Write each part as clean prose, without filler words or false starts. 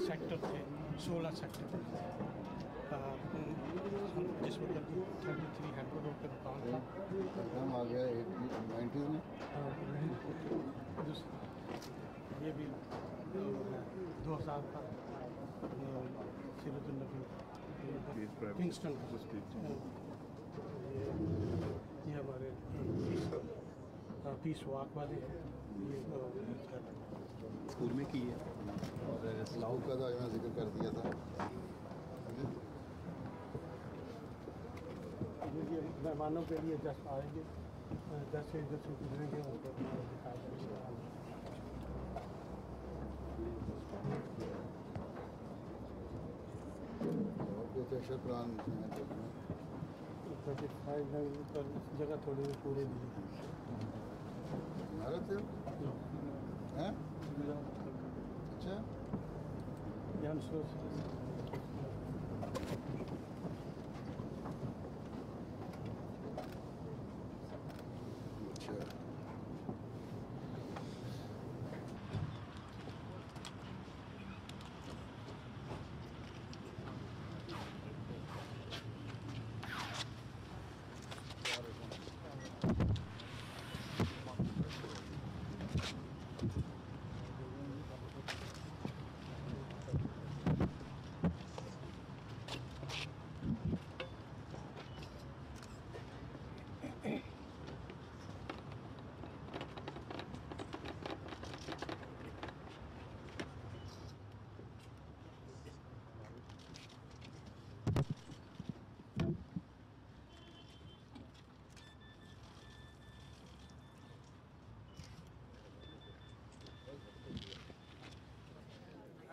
सेक्टर थे, 16 सेक्टर थे। हम जिस वक्त 33 हेडक्वार्टर पे दुकान था, हम आ गया 90s में। ये भी 2000 का सिराजुल नबी किंगस्टन का। ये हमारे पीस वॉक वाले ये स्कूल में की है और स्कूल का तो आज मैंने जिक्र कर दिया था। ये मेहमानों के लिए जस्ट आएंगे, 10 से इधर से गुजरेंगे, उनको दिखाया जाएगा। और कुछ एक्स्ट्रा प्लान जगह थोड़ी पूरे दी भारत से हैं? अच्छा अच्छा।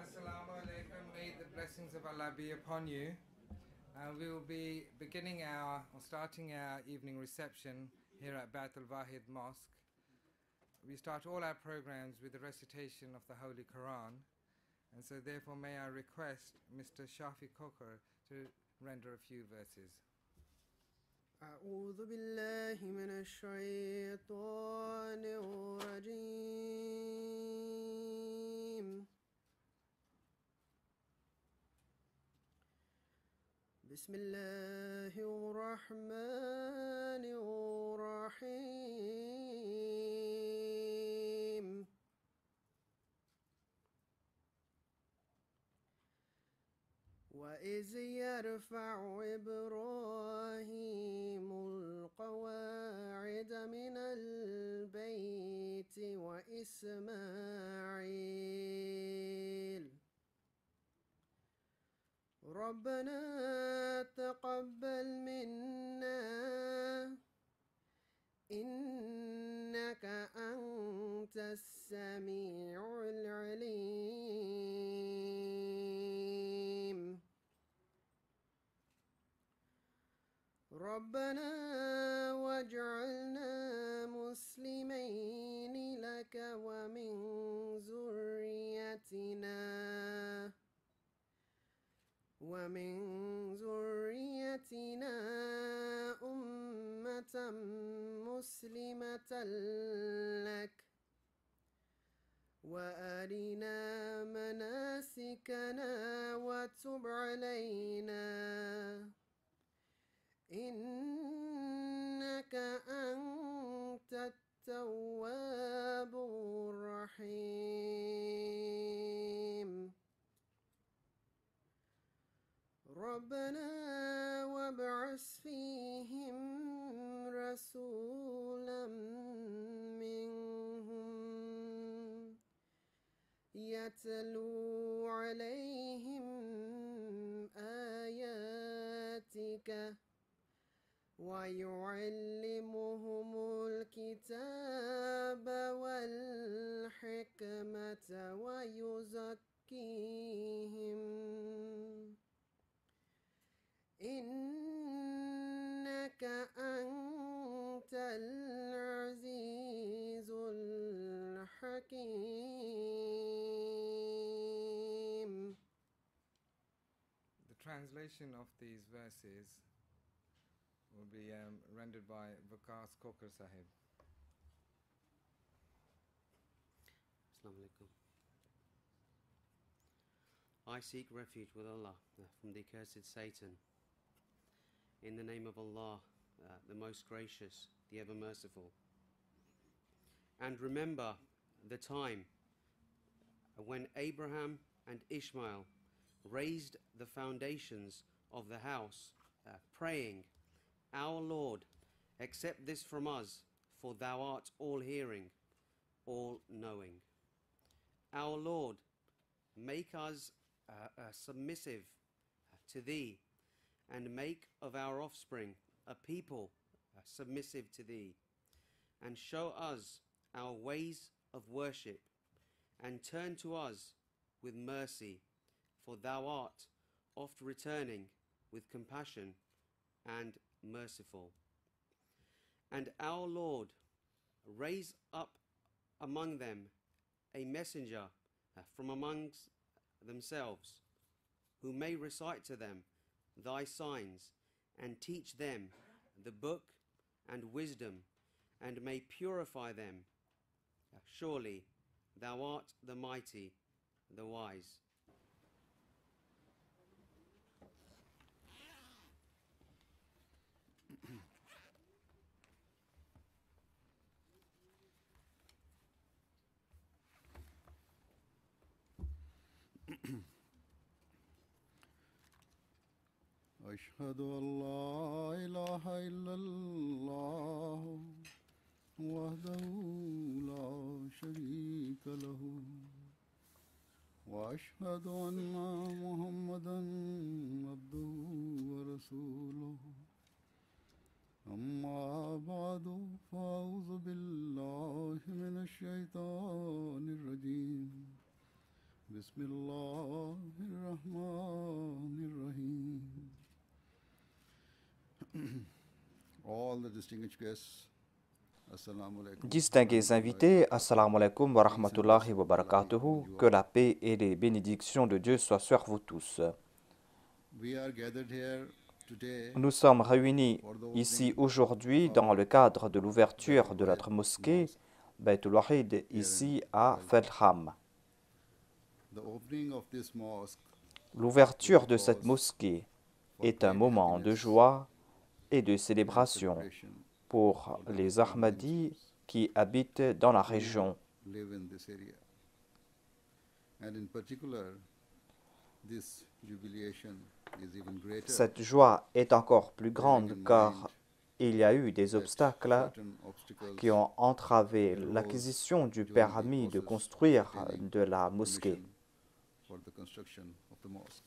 Assalamu alaikum. May the blessings of Allah be upon you. We will be starting our evening reception here at Bait al-Wahid Mosque. We start all our programs with the recitation of the Holy Quran, and so therefore may I request Mr. Shafi Kokar to render a few verses. أعوذ بالله من الشيطان الرجيم. بسم الله الرحمن الرحيم. وإذ يرفع إبراهيم القواعد من البيت وإسماعيل ربنا تقبل منا إنك أنت السميع العليم ربنا واجعلنا مسلمين لك ومن ذريتنا أمة مسلمة لك وأرنا مناسكنا وتب علينا إنك أنت التواب الرحيم ربنا وابعث فيهم رسولا منهم يتلو عليهم آياتك ويعلمهم الكتاب والحكمة ويزكيهم إنك أنت العزيز الحكيم. The translation of these verses will be rendered by Vikas Kokar Sahib. Assalamu alaikum. I seek refuge with Allah from the accursed Satan. In the name of Allah, the most gracious, the ever merciful. And remember the time when Abraham and Ishmael raised the foundations of the house, praying, Our Lord, accept this from us, for thou art all-hearing, all-knowing. Our Lord, make us submissive to thee, and make of our offspring a people submissive to thee, and show us our ways of worship, and turn to us with mercy, for thou art oft returning with compassion and merciful. And our Lord, raise up among them a messenger from amongst themselves, who may recite to them thy signs, and teach them the book and wisdom, and may purify them. Surely thou art the mighty, the wise. أشهد أن لا إله إلا الله وحده لا شريك له وأشهد أن محمدا عبده ورسوله أما بعد فأعوذ بالله من الشيطان الرجيم بسم الله الرحمن الرحيم. All the distinguished guests, assalamu alaikum. Distingués invités, assalamu alaikum wa rahmatullahi wa barakatuhu. Que la paix et les bénédictions de Dieu soient sur vous tous. We are gathered here today Nous sommes réunis ici aujourd'hui dans le cadre de l'ouverture de notre mosquée Baytul Wahid ici à Feltham. the opening of this mosque L'ouverture de cette mosquée est un moment de joie et de célébration pour les Ahmadis qui habitent dans la région. live in this area. And in particular, this jubilation is even greater. Cette joie est encore plus grande car il y a eu des obstacles Certain obstacles qui ont entravé l'acquisition du permis de construire de la mosquée. for the construction of the mosque.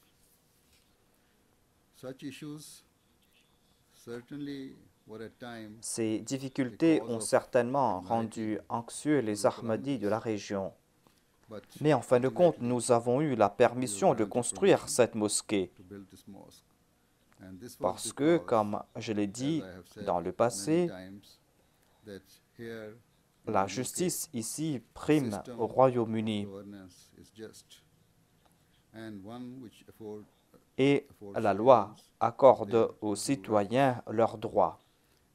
Such issues certainly were at times Ces difficultés ont certainement rendu anxieux les Ahmadis de la région. but Mais en fin de compte, nous avons eu la permission de construire cette mosquée to build this mosque. And this was parce que, because, comme je l'ai as dit I have said dans le many passé, times, that here in la the UK, justice ici prime system au Royaume-Uni governance is just, and one which et la loi accorde aux citoyens leurs droits.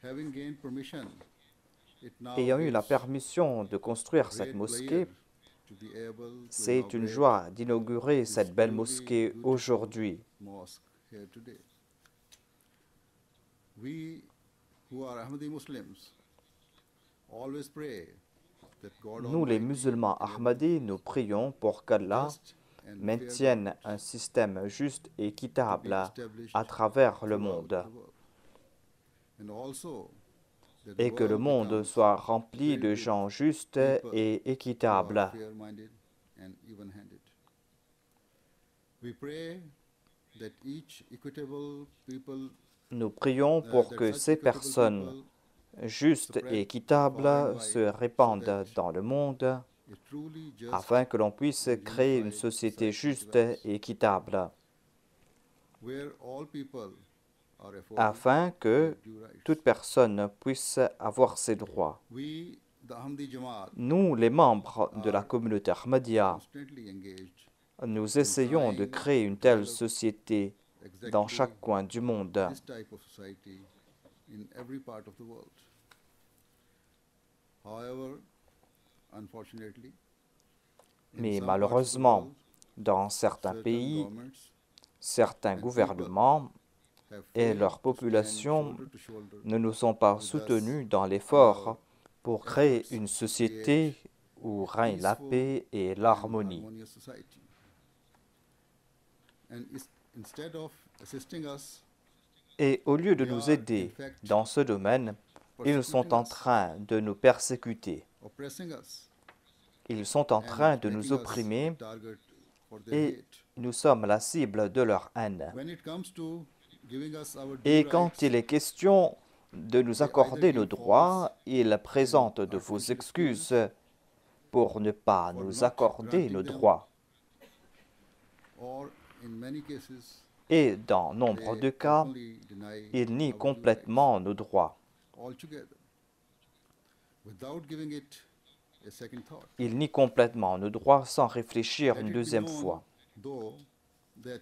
having gained permission, it now Ayant eu la gives permission de construire great cette mosquée, pleasure to be able to c'est une inaugurate joie d'inaugurer this cette belle truly mosquée beautiful aujourd'hui. mosque here today. We who are Ahmadi Muslims always pray that God Nous, les Almighty musulmans ahmadis, nous prions pour qu'Allah just and maintienne un système juste et équitable à travers le monde and also that et the que le world monde becomes soit rempli filled de with gens justes people et who are équitables. fair-minded and even-handed. We pray that each equitable people Nous prions pour that que such ces equitable personnes people justes et équitables se répandent dans le monde is truly just afin que l'on puisse créer une société juste et équitable, where all people are afforded afin que due rights. toute personne puisse avoir ses droits. We, the Ahmadi Jamaat, Nous, les membres de la communauté Ahmadiyya, constantly engaged nous essayons de créer une telle société dans chaque coin du monde. this type of society in every part of the world. However, unfortunately, in Mais some parts of the malheureusement, world, Dans certains certain pays, governments certains and gouvernements have et failed leur to stand population shoulder to shoulder ne nous ont pas with us soutenus dans in l'effort our pour créer efforts une to société create où règne la peaceful paix et and l'harmonie. harmonious society. And instead of assisting us, Et au lieu de they nous are in aider fact dans ce domaine, ils sont persecuting en us, train de nous persécuter. oppressing us, Ils sont en and train de making nous us opprimer a target for their et hate. nous sommes la cible de leur haine. When it comes to giving us our due Et quand rights, il est question de nous they accorder either nos give droits, false ils présentent de and fausses artificial excuses excuses pour ne pas for nous not accorder granting nos them, droits. or in many cases, Et dans nombre they de cas, openly deny ils nient our due complètement nos droits. rights altogether, without giving it a second thought. Ils nient complètement nos droits sans réfléchir Let une it be deuxième known, fois. though, that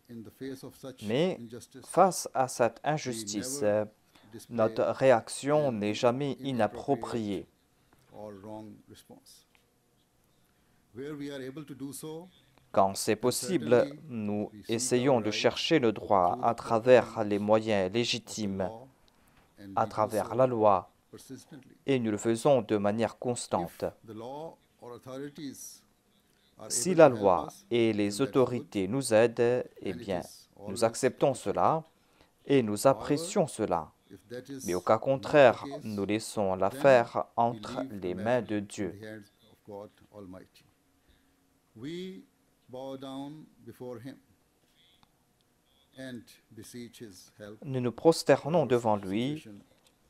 in the face of such Mais injustice, face à cette we injustice, never display notre réaction an n'est jamais inappropriate inappropriée. or wrong response. Where we are able to do so, Quand c'est possible, nous essayons de chercher nos droits à travers les moyens of the légitimes, law, and à we do travers so la loi, persistently. et nous le faisons de manière If constante. the law or authorities are Si able la to help loi us, et then les that's autorités nous aident, eh and it bien, is nous always acceptons appreciated. cela et nous apprécions cela. If that is Mais au cas not the contraire, case, nous laissons then l'affaire we entre leave the les mains matter de in Dieu. the hands of God Almighty. We bow down before Him and beseech His help Nous nous prosternons for devant our lui situation.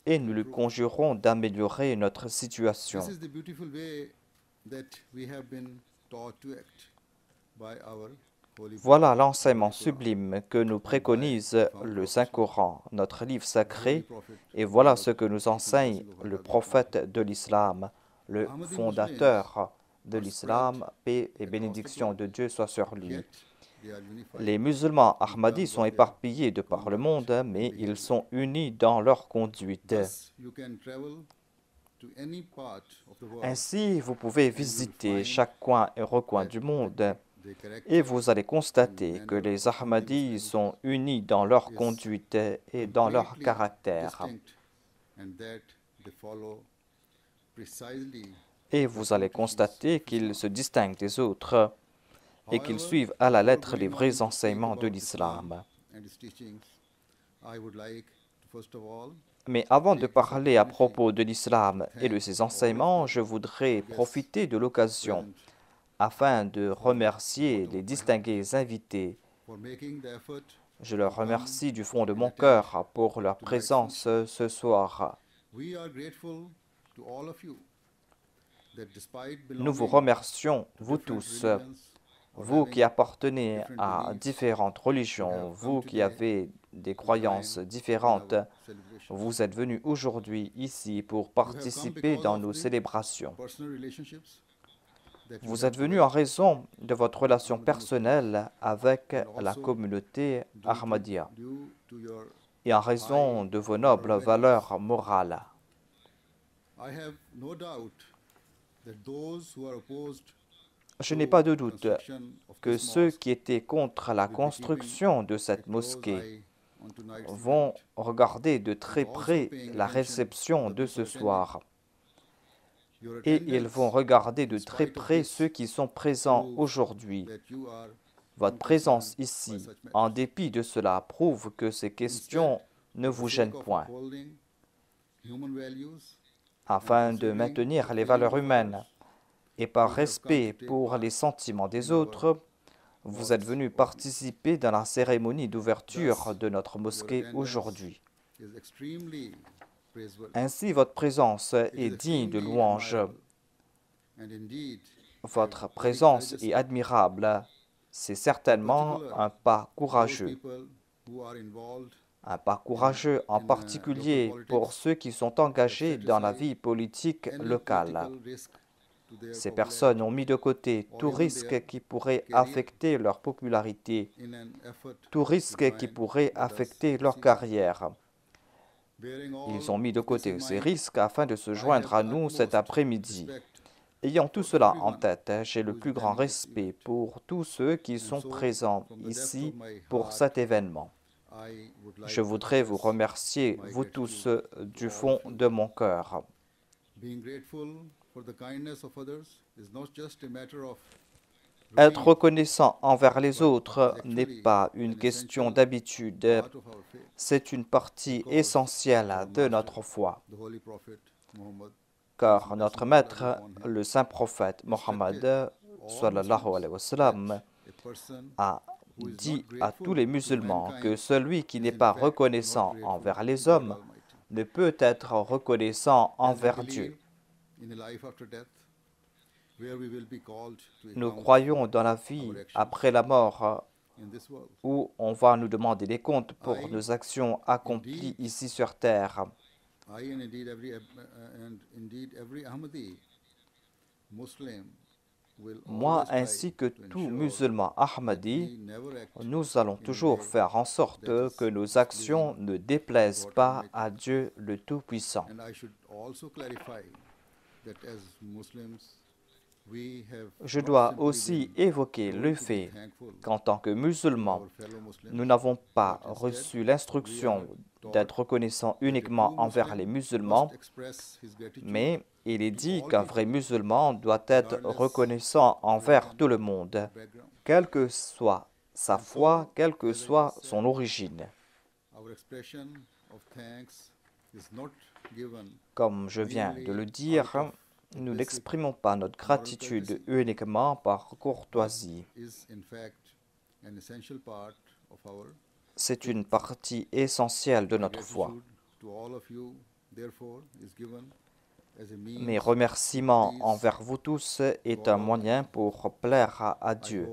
et nous le conjurons d'améliorer notre situation. This is the beautiful way that we have been taught to act by our holy Voilà Prophet, l'enseignement Holy Quran, sublime que nous préconise le Saint-Coran, notre livre sacré, Prophet, et voilà ce que nous enseigne le prophète de l'islam, le fondateur de l'islam, paix et bénédiction de Dieu soit sur lui. yet they are unified. Les musulmans ahmadis sont éparpillés de par le monde, mais ils sont unis dans leur conduite. Thus, you can travel to any part of the world. Ainsi, vous pouvez visiter chaque coin et recoin du monde, They correct et vous allez constater que les Ahmadis sont unis dans leur conduite et dans leur completely caractère. distinct, and that they follow precisely. Et vous allez constater qu'ils se distinguent des autres et qu'ils However, suivent à la lettre before les going vrais on to speak enseignements de about Islam l'islam. and its teachings, I would like to first of all Mais avant de parler à propos de l'islam et de ses enseignements, je voudrais profiter de l'occasion present afin de remercier les distingués invités. for making the effort. Je leur remercie du fond de mon cœur pour leur présence ce soir. We are grateful to all of you that despite Nous vous belonging remercions, to vous different tous, religions or vous having qui appartenez different à beliefs, différentes religions, vous qui avez des croyances différentes, celebration. vous êtes venus aujourd'hui ici pour participer dans nos célébrations. Personal relationships that you Vous have êtes venus en raison de votre relation Ahmadi personnelle avec and la also communauté due to- Ahmadiyya due to your et en raison de vos nobles valeurs morales. I have no doubt that those who are opposed Je n'ai pas de doute construction of que this ceux mosque qui étaient contre la will be construction de keeping cette a close mosquée eye on tonight's vont event. regarder de très also près paying la attention réception to de those ce attending. soir. Your Et ils attendance, vont regarder de in très spite of près this, ceux qui sont présents proves aujourd'hui. that you are Votre unconcerned présence by ici, such matters. en dépit de cela, prouve que ces questions ne For the vous sake gênent of point. upholding human values, Afin de maintenir les valeurs humaines et par respect pour les sentiments des autres, vous êtes venus participer dans la cérémonie d'ouverture de notre mosquée aujourd'hui. is extremely praiseworthy. Ainsi, votre présence It is est digne de extremely louange. admirable. And indeed, Votre présence est admirable. C'est certainement un pas those courageux. people who are involved Un pas courageux en particulier pour ceux qui sont engagés dans la vie politique any locale. political risk to their Ces popularity personnes ont mis de côté tout risque qui pourrait affecter leur popularité, in an effort tout risque qui pourrait affecter leur carrière. bearing all Ils ont mis de of this côté in ces mind, risques afin de se I joindre have à the nous cet utmost après-midi. respect Ayant tout cela en tête, j'ai le plus grand respect pour tous ceux qui sont présents ici pour cet événement. Je voudrais vous remercier, vous tous, du fond de mon cœur. Être reconnaissant envers les autres n'est pas une question d'habitude, c'est une partie essentielle de notre foi. Car notre maître, le saint prophète Mohammed, sallallahu alayhi wa sallam, a dit à tous les musulmans que celui qui n'est pas reconnaissant envers les hommes ne peut être reconnaissant envers Dieu. Nous croyons dans la vie après la mort où on va nous demander des comptes pour nos actions accomplies ici sur terre. Moi ainsi que tout musulman ahmadi, nous allons toujours faire en sorte que nos actions ne déplaisent pas à Dieu le Tout-Puissant. Je dois aussi évoquer le fait qu'en tant que musulmans, nous n'avons pas reçu l'instruction d'être reconnaissants uniquement envers les musulmans, mais il est dit qu'un vrai musulman doit être reconnaissant envers tout le monde, quelle que soit sa foi, quelle que soit son origine. Comme je viens de le dire, nous n'exprimons pas notre gratitude uniquement par courtoisie. C'est une partie essentielle de notre foi. Mes remerciements envers vous tous est un moyen pour plaire à Dieu.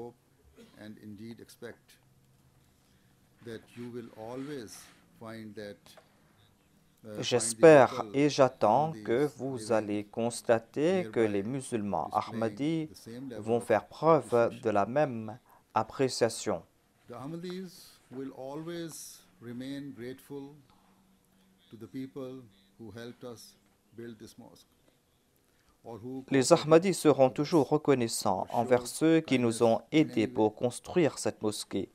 J'espère et j'attends que vous allez constater que les musulmans ahmadis vont faire preuve de la même appréciation. Les Ahmadis seront toujours reconnaissants envers ceux qui nous ont aidés pour construire cette mosquée,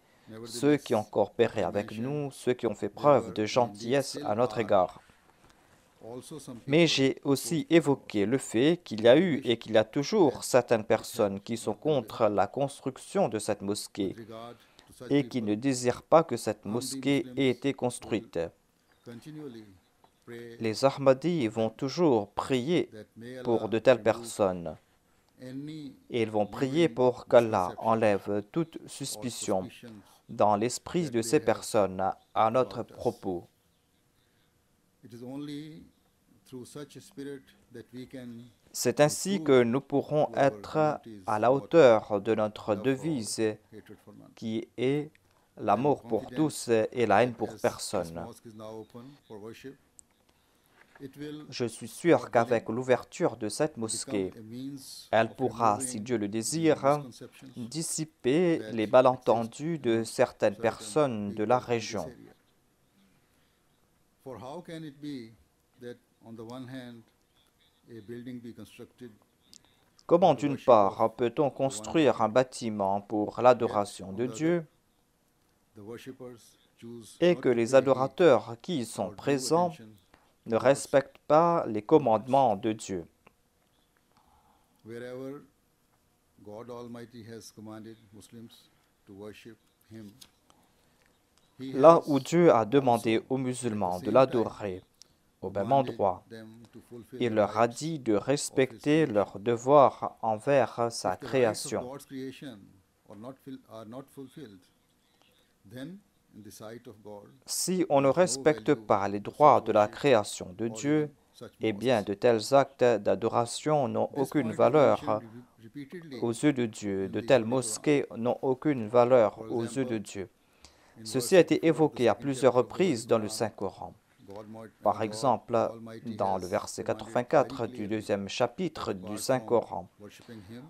ceux qui ont coopéré avec nous, ceux qui ont fait preuve de gentillesse à notre égard. Mais j'ai aussi évoqué le fait qu'il y a eu et qu'il y a toujours certaines personnes qui sont contre la construction de cette mosquée et qui ne désirent pas que cette mosquée ait été construite. Les Ahmadis vont toujours prier pour de telles personnes. Et ils vont prier pour qu'Allah enlève toute suspicion dans l'esprit de ces personnes à notre propos. C'est ainsi que nous pourrons être à la hauteur de notre devise qui est l'amour pour tous et la haine pour personne. Je suis sûr qu'avec l'ouverture de cette mosquée, elle pourra, si Dieu le désire, dissiper les malentendus de certaines personnes de la région. Comment d'une part peut-on construire un bâtiment pour l'adoration de Dieu et que les adorateurs qui y sont présents ne respectent pas les commandements de Dieu? Là où Dieu a demandé aux musulmans de l'adorer au même endroit, il leur a dit de respecter leurs devoirs envers sa création. Si on ne respecte pas les droits de la création de Dieu, eh bien de tels actes d'adoration n'ont aucune valeur aux yeux de Dieu. De telles mosquées n'ont aucune valeur aux yeux de Dieu. Ceci a été évoqué à plusieurs reprises dans le Saint-Coran. Par exemple, dans le verset 84 du 2e chapitre du Saint-Coran,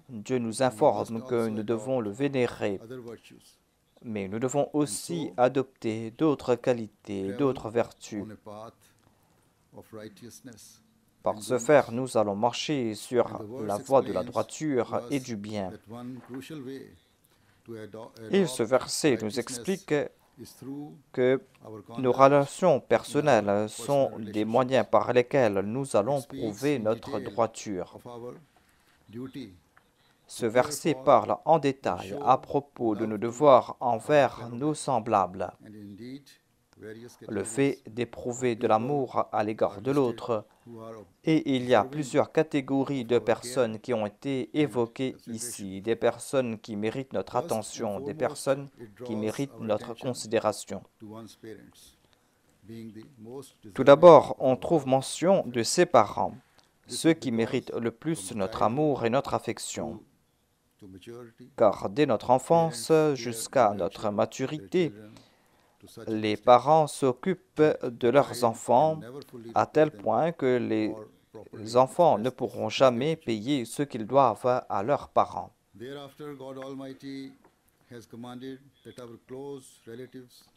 Dieu nous informe que nous devons le vénérer, mais nous devons aussi adopter d'autres qualités, d'autres vertus. Par ce faire, nous allons marcher sur la voie de la droiture et du bien. Et ce verset nous explique que nos relations personnelles sont des moyens par lesquels nous allons prouver notre droiture. Ce verset parle en détail à propos de nos devoirs envers nos semblables. Le fait d'éprouver de l'amour à l'égard de l'autre. Et il y a plusieurs catégories de personnes qui ont été évoquées ici. Des personnes qui méritent notre attention, des personnes qui méritent notre considération. Tout d'abord, on trouve mention de ses parents, ceux qui méritent le plus notre amour et notre affection. Car dès notre enfance jusqu'à notre maturité, les parents s'occupent de leurs enfants à tel point que les enfants ne pourront jamais payer ce qu'ils doivent à leurs parents.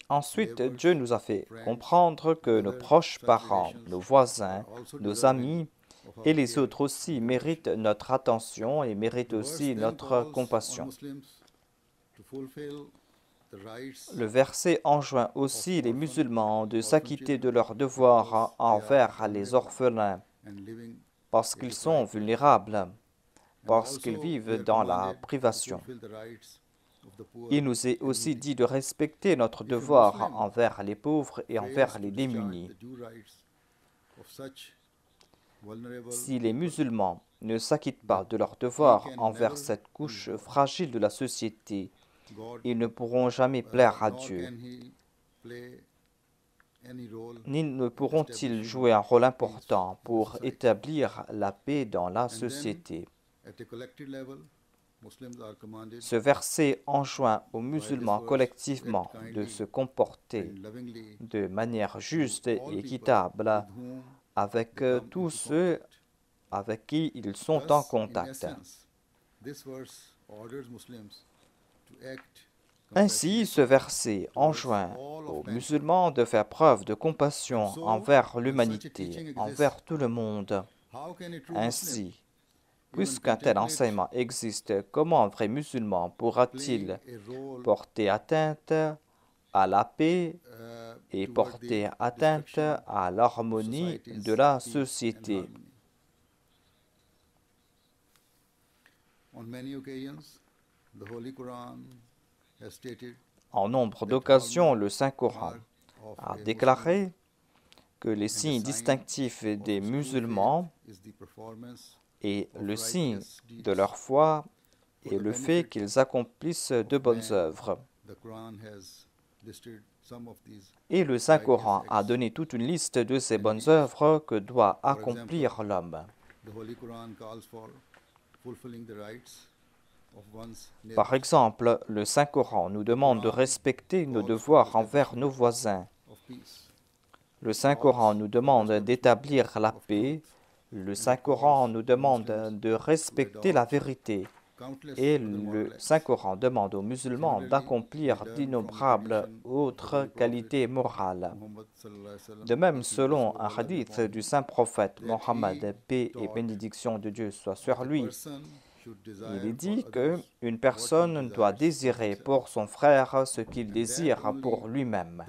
Ensuite, Dieu nous a fait comprendre que nos proches parents, nos voisins, nos amis et les autres aussi méritent notre attention et méritent aussi notre compassion. Le verset enjoint aussi les musulmans de s'acquitter de leurs devoirs envers les orphelins, parce qu'ils sont vulnérables, parce qu'ils vivent dans la privation. Il nous est aussi dit de respecter notre devoir envers les pauvres et envers les démunis. Si les musulmans ne s'acquittent pas de leurs devoirs envers cette couche fragile de la société, ils ne pourront jamais plaire à Dieu. Ni ne pourront-ils jouer un rôle important pour établir la paix dans la société. Ce verset enjoint aux musulmans collectivement de se comporter de manière juste et équitable avec tous ceux avec qui ils sont en contact. Ainsi, ce verset enjoint aux musulmans de faire preuve de compassion envers l'humanité, envers tout le monde. Ainsi, puisqu'un tel enseignement existe, comment un vrai musulman pourra-t-il porter atteinte à la paix et porter atteinte à l'harmonie de la société? En nombre d'occasions, le Saint-Coran a déclaré que les signes distinctifs des musulmans et le signe de leur foi est le fait qu'ils accomplissent de bonnes œuvres. Et le Saint-Coran a donné toute une liste de ces bonnes œuvres que doit accomplir l'homme. Par exemple, le Saint-Coran nous demande de respecter nos devoirs envers nos voisins. Le Saint-Coran nous demande d'établir la paix. Le Saint-Coran nous demande de respecter la vérité. Et le Saint-Coran demande aux musulmans d'accomplir d'innombrables autres qualités morales. De même, selon un hadith du Saint-Prophète Mohammed, paix et bénédiction de Dieu soit sur lui, il est dit qu'une personne doit désirer pour son frère ce qu'il désire pour lui-même.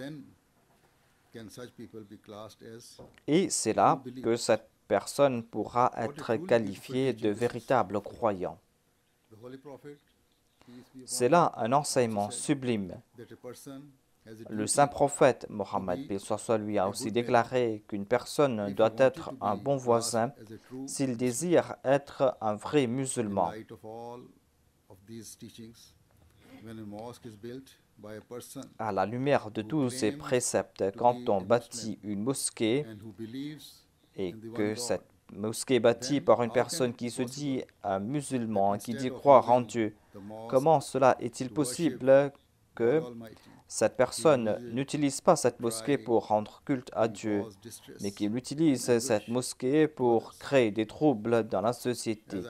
Et c'est là que cette personne pourra être qualifiée de véritable croyant. C'est là un enseignement sublime. Le saint prophète Mohammed lui a aussi déclaré qu'une personne doit être un bon voisin s'il désire être un vrai musulman. À la lumière de tous ces préceptes, quand on bâtit une mosquée et que cette mosquée est bâtie par une personne qui se dit un musulman, qui dit croire en Dieu, comment cela est-il possible que cette personne n'utilise pas cette mosquée pour rendre culte à Dieu, mais qu'il utilise cette mosquée pour créer des troubles dans la société?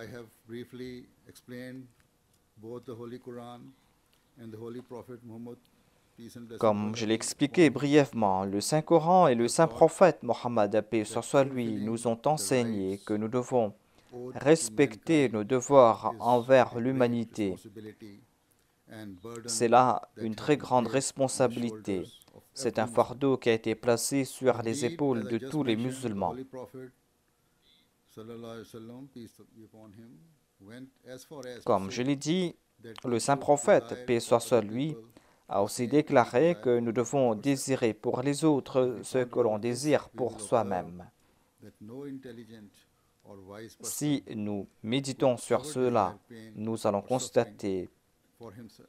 Comme je l'ai expliqué brièvement, le Saint-Coran et le Saint-Prophète Mohammed, paix soit lui, nous ont enseigné que nous devons respecter nos devoirs envers l'humanité. C'est là une très grande responsabilité. C'est un fardeau qui a été placé sur les épaules de tous les musulmans. Comme je l'ai dit, le Saint-Prophète, paix soit sur lui, a aussi déclaré que nous devons désirer pour les autres ce que l'on désire pour soi-même. Si nous méditons sur cela, nous allons constater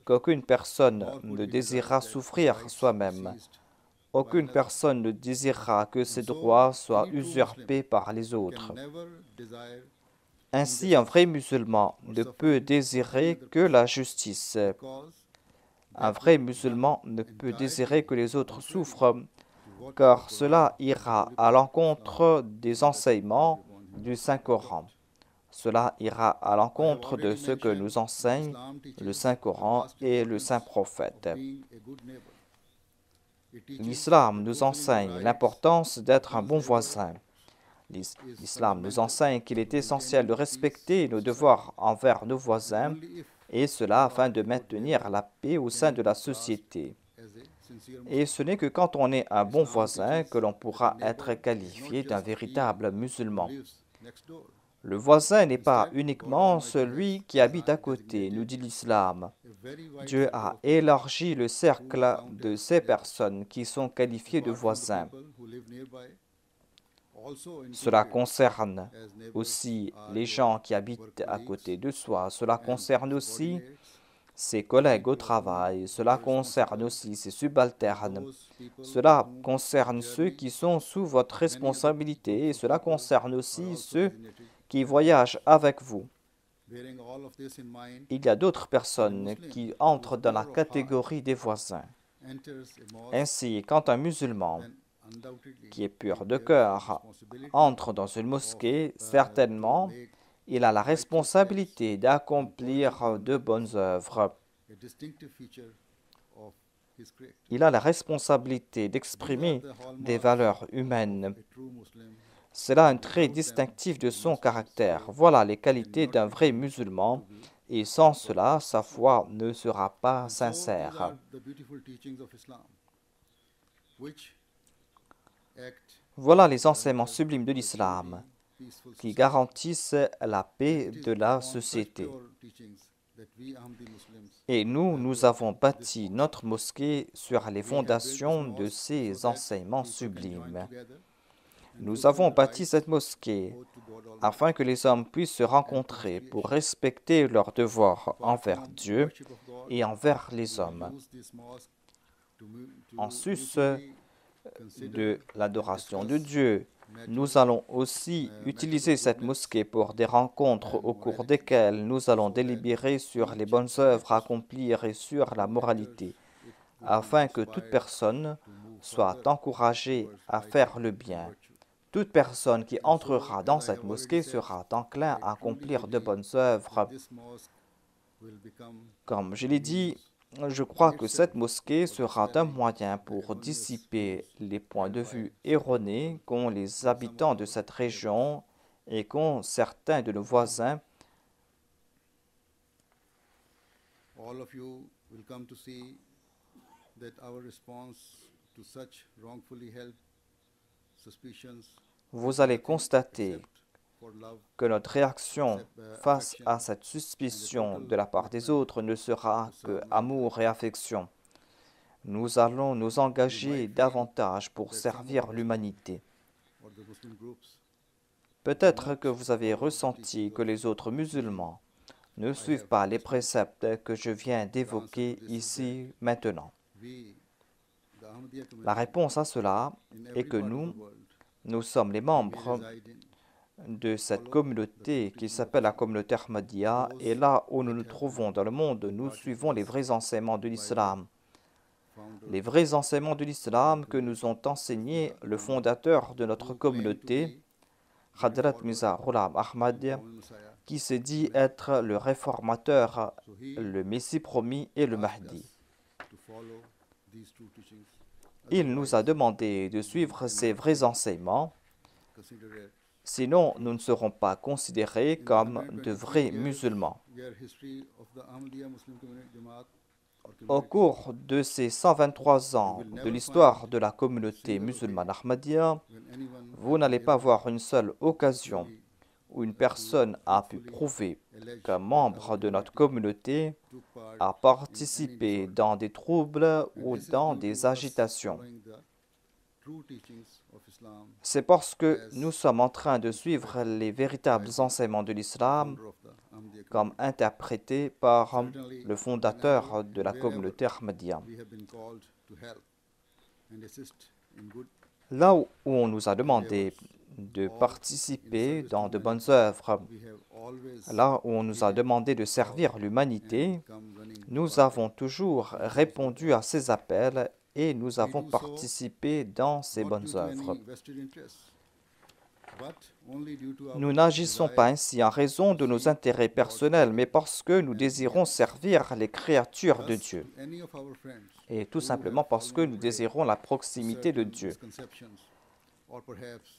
qu'aucune personne ne désirera souffrir soi-même. Aucune personne ne désirera que ses droits soient usurpés par les autres. Ainsi, un vrai musulman ne peut désirer que la justice. Un vrai musulman ne peut désirer que les autres souffrent, car cela ira à l'encontre des enseignements du Saint-Coran. Cela ira à l'encontre de ce que nous enseigne le Saint-Coran et le Saint-Prophète. L'islam nous enseigne l'importance d'être un bon voisin. L'islam nous enseigne qu'il est essentiel de respecter nos devoirs envers nos voisins, et cela afin de maintenir la paix au sein de la société. Et ce n'est que quand on est un bon voisin que l'on pourra être qualifié d'un véritable musulman. Le voisin n'est pas uniquement celui qui habite à côté, nous dit l'islam. Dieu a élargi le cercle de ces personnes qui sont qualifiées de voisins. Cela concerne aussi les gens qui habitent à côté de soi. Cela concerne aussi ses collègues au travail. Cela concerne aussi ses subalternes. Cela concerne ceux qui sont sous votre responsabilité. Et cela concerne aussi ceux qui voyagent avec vous. Il y a d'autres personnes qui entrent dans la catégorie des voisins. Ainsi, quand un musulman qui est pur de cœur entre dans une mosquée, certainement, il a la responsabilité d'accomplir de bonnes œuvres. Il a la responsabilité d'exprimer des valeurs humaines. C'est là un trait distinctif de son caractère. Voilà les qualités d'un vrai musulman, et sans cela, sa foi ne sera pas sincère. Voilà les enseignements sublimes de l'islam qui garantissent la paix de la société. Et nous avons bâti notre mosquée sur les fondations de ces enseignements sublimes. Nous avons bâti cette mosquée afin que les hommes puissent se rencontrer pour respecter leurs devoirs envers Dieu et envers les hommes. En sus de l'adoration de Dieu, nous allons aussi utiliser cette mosquée pour des rencontres au cours desquelles nous allons délibérer sur les bonnes œuvres à accomplir et sur la moralité, afin que toute personne soit encouragée à faire le bien. Toute personne qui entrera dans cette mosquée sera enclin à accomplir de bonnes œuvres. Comme je l'ai dit, je crois que cette mosquée sera un moyen pour dissiper les points de vue erronés qu'ont les habitants de cette région et qu'ont certains de nos voisins. All of you will come to see that our response to such wrongfully held suspicions Vous allez constater que notre réaction face à cette suspicion de la part des autres ne sera que amour et affection. Nous allons nous engager davantage pour servir l'humanité. Peut-être que vous avez ressenti que les autres musulmans ne suivent pas les préceptes que je viens d'évoquer ici maintenant. La réponse à cela est que nous sommes les membres de cette communauté qui s'appelle la communauté Ahmadiyya, et là où nous nous trouvons dans le monde, nous suivons les vrais enseignements de l'islam. Les vrais enseignements de l'islam que nous ont enseignés le fondateur de notre communauté, Hadrat Mirza Ghulam Ahmad, qui s'est dit être le réformateur, le Messie promis et le Mahdi. these true teachings. Il nous a demandé de suivre ces vrais enseignements, Consider sinon nous ne serons pas considérés comme de vrais musulmans. year history of the Ahmadiyya Muslim Jamaat or Au community. cours de ces 123 ans de l'histoire de la communauté musulmane Ahmadiyya, When anyone vous n'allez pas voir une seule occasion où une personne a pu prouver qu'un membre de notre communauté took part a participé dans des troubles ou dans des agitations. following the true teachings of Islam, C'est parce que nous sommes en train de suivre les véritables enseignements de l'islam founder of the Ahmadiyya comme interprétés par le fondateur de la communauté Ahmadiyya. we have been called to help and assist in good. Là où on nous a demandé de participer dans de bonnes œuvres, We have always là où on nous a demandé de servir l'humanité, come running. nous avons toujours répondu à ces appels et nous avons participé dans ces Not bonnes due to œuvres. any vested interest, but only due to our Nous n'agissons pas ainsi en raison de nos intérêts personnels, mais parce que nous désirons servir les créatures de Dieu, to any of our friends et tout simplement parce que nous désirons la proximité de Dieu. misconceptions or perhaps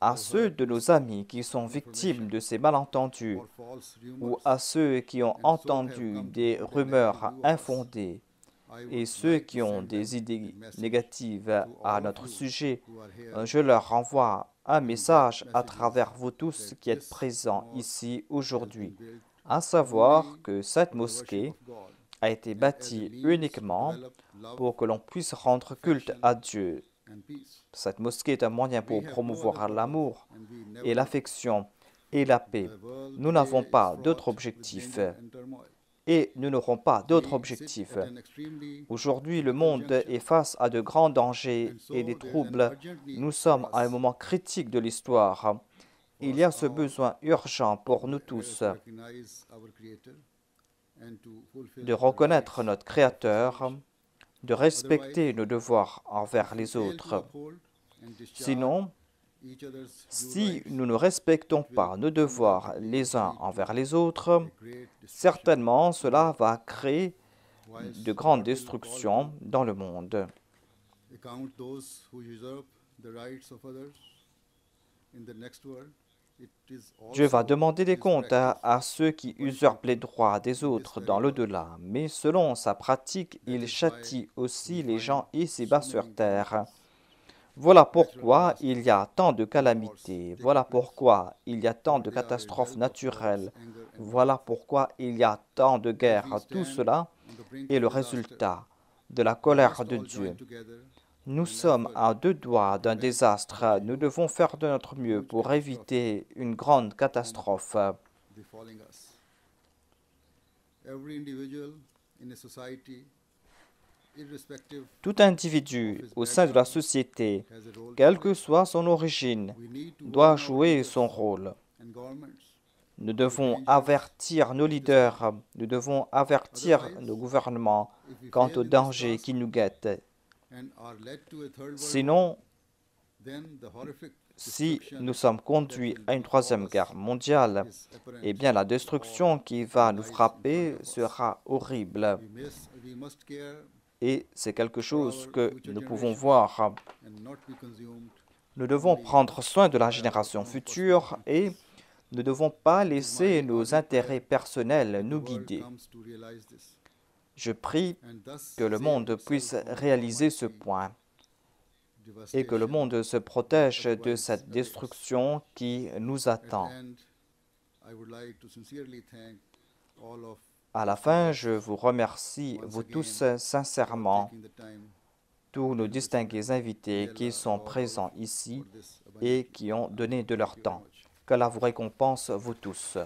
À ceux de nos amis qui sont victimes de ces malentendus, or false ou rumors, à ceux qui ont entendu des rumeurs infondées, I would et ceux like qui to ont send des them idées a message négatives à notre sujet, who are here je leur envoie un message à travers vous tous qui êtes présents ici aujourd'hui, à savoir que cette mosquée of God a été bâtie uniquement pour que l'on puisse rendre culte à Dieu. and peace. Cette mosquée est un moyen pour promouvoir l'amour And we never et l'affection et la paix. Nous n'avons pas d'autre objectif and turmoil. et nous n'aurons pas d'autre objectif. An extremely Aujourd'hui, le monde est face à de grands dangers et des troubles. Nous sommes à un moment critique de l'histoire. Il y a ce besoin urgent pour nous tous recognize our Creator and to fulfill de reconnaître notre Créateur, de respecter nos devoirs envers les autres. Sinon, each other's si nous ne respectons pas nos devoirs les uns envers les autres, great certainement cela va créer de grandes destructions dans le monde. account those who usurp the rights of others in the next world. It is Dieu va also demander des his comptes practice à ceux qui usurpent les droits des autres dans l'au-delà, mais selon sa pratique, il châtie aussi les gens ici-bas sur terre. Voilà pourquoi il y a tant de calamités, voilà pourquoi il y a tant de catastrophes naturelles, voilà pourquoi il y a tant de guerres. Tout cela est le résultat de la colère de Dieu. Nous sommes à deux doigts d'un désastre. Nous devons faire de notre mieux pour éviter une grande catastrophe. befalling us. Every individual in a society, irrespective, Tout individu au sein de la société, has a role. quelle que soit son origine, We need to doit warn our jouer leaders son rôle. and governments. Nous devons avertir nos leaders, nous devons avertir nos gouvernements If we quant fail aux in this dangers task qui nous guettent. and are led to a third world Sinon, war, then the horrific si destruction nous sommes conduits à une troisième guerre mondiale, is apparent. eh bien la destruction qui va nous frapper sera horrible. We must care Et c'est quelque chose que nous pouvons voir. and not be consumed. Nous devons prendre soin de la génération future et ne devons pas laisser nos intérêts personnels nous The world guider. comes to realize this, Je prie and thus que le save monde itself puisse from réaliser ce almighty point devastation. et que le monde se protège de cette destruction qui nous At attend. the end, I would like to sincerely thank all of À la fin, je vous remercie, vous tous, sincèrement, taking the time tous nos distingués invités qui sont présents ici for this et qui ont donné de leur temps. Qu'Allah vous récompense, vous tous.